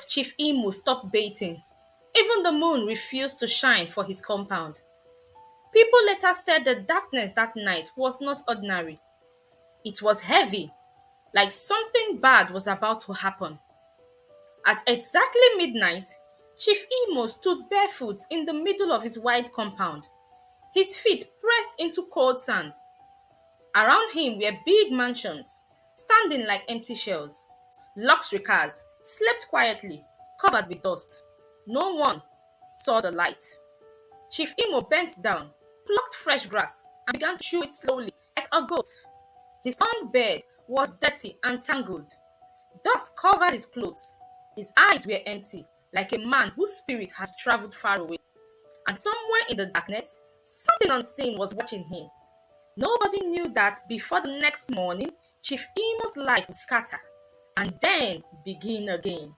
night Chief Imo stopped bathing. Even the moon refused to shine for his compound. People later said the darkness that night was not ordinary. It was heavy, like something bad was about to happen. At exactly midnight, Chief Imo stood barefoot in the middle of his wide compound, his feet pressed into cold sand. Around him were big mansions, standing like empty shells. Luxury cars slept quietly, covered with dust. No one saw the light. Chief Imo bent down, plucked fresh grass, and began to chew it slowly, like a goat. His own bed was dirty and tangled. Dust covered his clothes. His eyes were empty, like a man whose spirit has traveled far away. And somewhere in the darkness, something unseen was watching him. Nobody knew that before the next morning, Chief Imo's life would scatter and then begin again.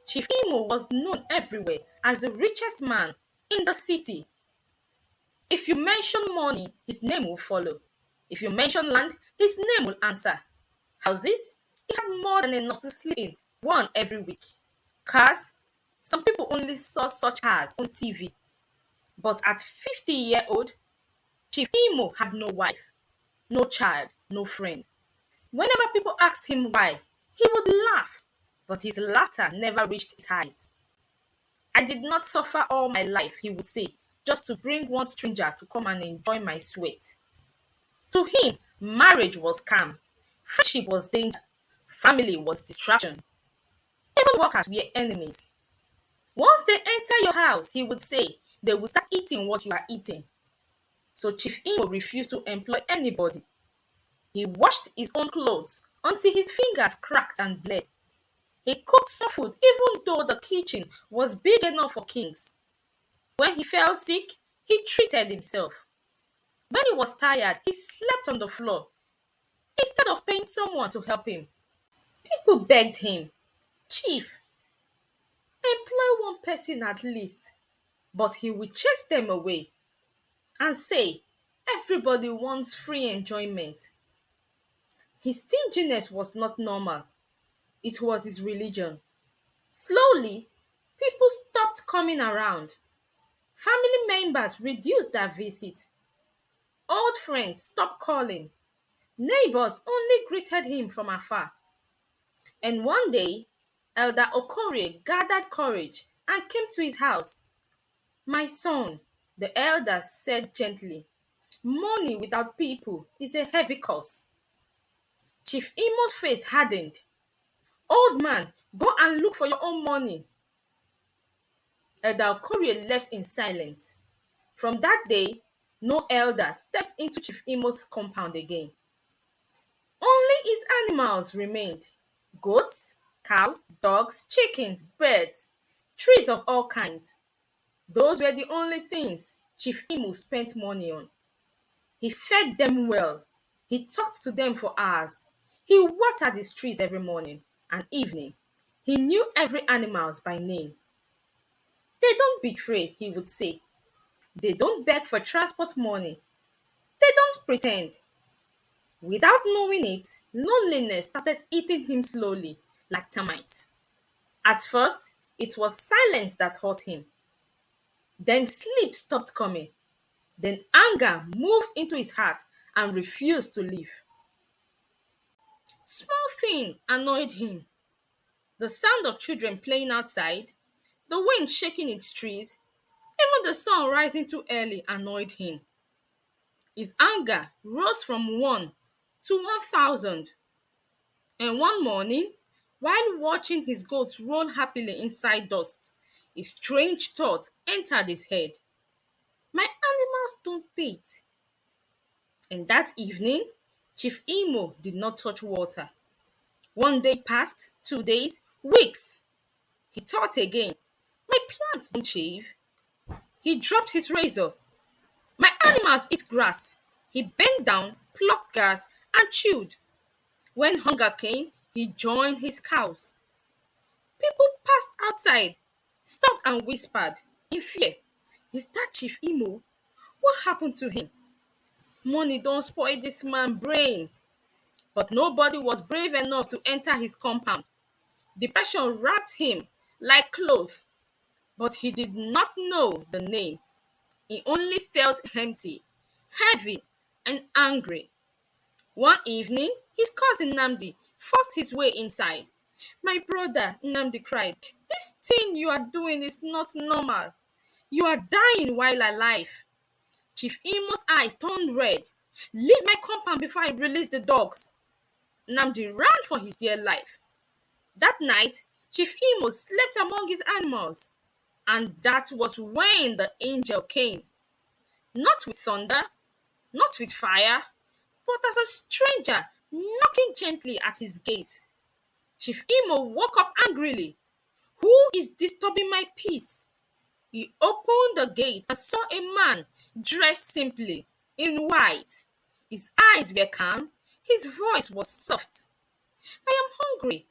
Chief Imo was known everywhere as the richest man in the city. If you mention money, his name will follow. If you mention land, his name will answer. Houses, he had more than enough to sleep in, one every week. Cars, some people only saw such cars on TV. But at 50-year-old, Chief Imo had no wife, no child, no friend. Whenever people asked him why, he would laugh, but his laughter never reached his eyes. I did not suffer all my life, he would say, just to bring one stranger to come and enjoy my sweat. To him, marriage was calm, friendship was danger, family was distraction. Even workers were enemies. Once they enter your house, he would say, they will start eating what you are eating. So Chief Imo refused to employ anybody. He washed his own clothes until his fingers cracked and bled. He cooked some food even though the kitchen was big enough for kings. When he fell sick, he treated himself. When he was tired, he slept on the floor instead of paying someone to help him. People begged him, Chief, employ one person at least. But he would chase them away and say, everybody wants free enjoyment. His stinginess was not normal. It was his religion. Slowly, people stopped coming around. Family members reduced their visit. Old friends stopped calling. Neighbors only greeted him from afar. And one day, Elder Okorie gathered courage and came to his house. My son, the elder said gently, money without people is a heavy curse. Chief Imo's face hardened. Old man, go and look for your own money. Elder Okorie left in silence. From that day, no elder stepped into Chief Imo's compound again. Only his animals remained. Goats, cows, dogs, chickens, birds, trees of all kinds. Those were the only things Chief Imo spent money on. He fed them well. He talked to them for hours. He watered his trees every morning and evening. He knew every animal by name. They don't betray, he would say. They don't beg for transport money. They don't pretend. Without knowing it, loneliness started eating him slowly, like termites. At first, it was silence that hurt him. Then sleep stopped coming. Then anger moved into his heart and refused to leave. Small thing annoyed him. The sound of children playing outside, the wind shaking its trees, even the sun rising too early annoyed him. His anger rose from 1 to 1,000. And one morning, while watching his goats roll happily inside dust, a strange thought entered his head. My animals don't bathe. And that evening, Chief Imo did not touch water. One day passed, 2 days, weeks. He thought again. My plants don't shave. He dropped his razor. My animals eat grass. He bent down, plucked grass, and chewed. When hunger came, he joined his cows. People passed outside, stopped and whispered in fear. Is that Chief Imo? What happened to him? Money don't spoil this man's brain. But nobody was brave enough to enter his compound. Depression wrapped him like cloth, but he did not know the name. He only felt empty, heavy, and angry. One evening, his cousin Namdi forced his way inside. My brother, Namdi cried, this thing you are doing is not normal. You are dying while alive. Chief Imo's eyes turned red. Leave my compound before I release the dogs. Namdi ran for his dear life. That night, Chief Imo slept among his animals. And that was when the angel came. Not with thunder, not with fire, but as a stranger knocking gently at his gate. Chief Imo woke up angrily. Who is disturbing my peace? He opened the gate and saw a man dressed simply in white. His eyes were calm, his voice was soft. I am hungry.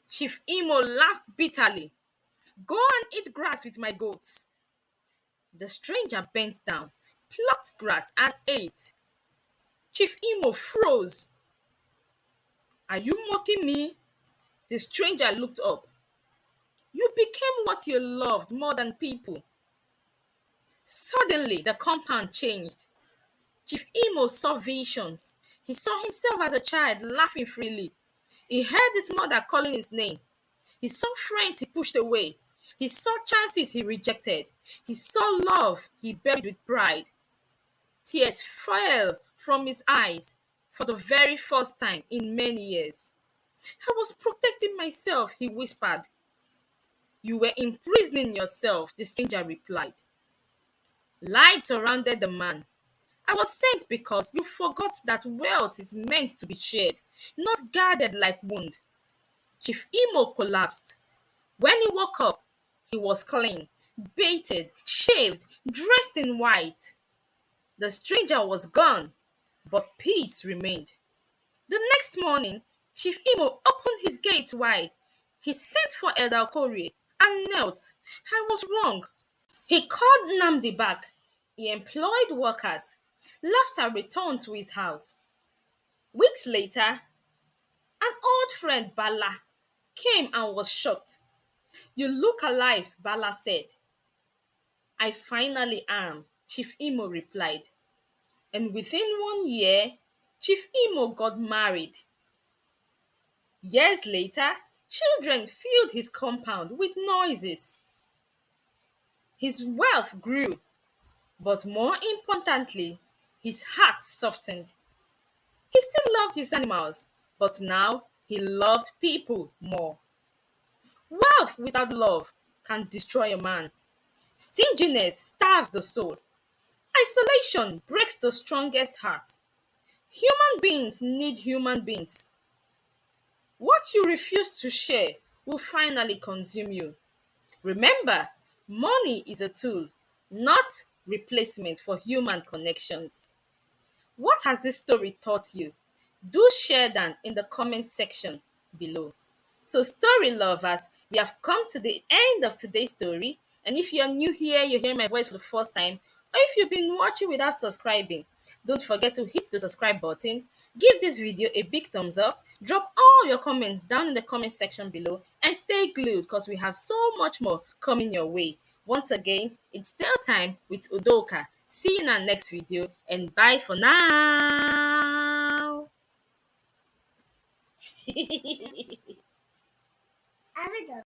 Chief Imo laughed bitterly. Go and eat grass with my goats. The stranger bent down, plucked grass, and ate. Chief Imo froze. Are you mocking me? The stranger looked up. You became what you loved more than people. Suddenly, the compound changed. Chief Imo saw visions. He saw himself as a child laughing freely. He heard his mother calling his name. He saw friends he pushed away. He saw chances he rejected. He saw love he buried with pride. Tears fell from his eyes for the very first time in many years. I was protecting myself, he whispered. You were imprisoning yourself, the stranger replied. Light surrounded the man. I was sent because you forgot that wealth is meant to be shared, not guarded like wound. Chief Imo collapsed. When he woke up, he was clean, baited, shaved, dressed in white. The stranger was gone, but peace remained. The next morning, Chief Imo opened his gate wide. He sent for Elder Okorie and knelt. I was wrong. He called Namdi back. He employed workers. Laughter returned to his house. Weeks later, an old friend, Bala, came and was shocked. You look alive, Bala said. I finally am, Chief Imo replied. And within 1 year, Chief Imo got married. Years later, children filled his compound with noises. His wealth grew, but more importantly, his heart softened. He still loved his animals, but now he loved people more. Wealth without love can destroy a man. Stinginess starves the soul. Isolation breaks the strongest heart. Human beings need human beings. What you refuse to share will finally consume you. Remember, money is a tool, not replacement for human connections. What has this story taught you? Do share them in the comment section below. So, story lovers, we have come to the end of today's story. And if you're new here, you're hearing my voice for the first time, or if you've been watching without subscribing, don't forget to hit the subscribe button, give this video a big thumbs up, drop all your comments down in the comment section below, and stay glued because we have so much more coming your way. Once again, it's tale time with Udoka. See you in our next video, and bye for now.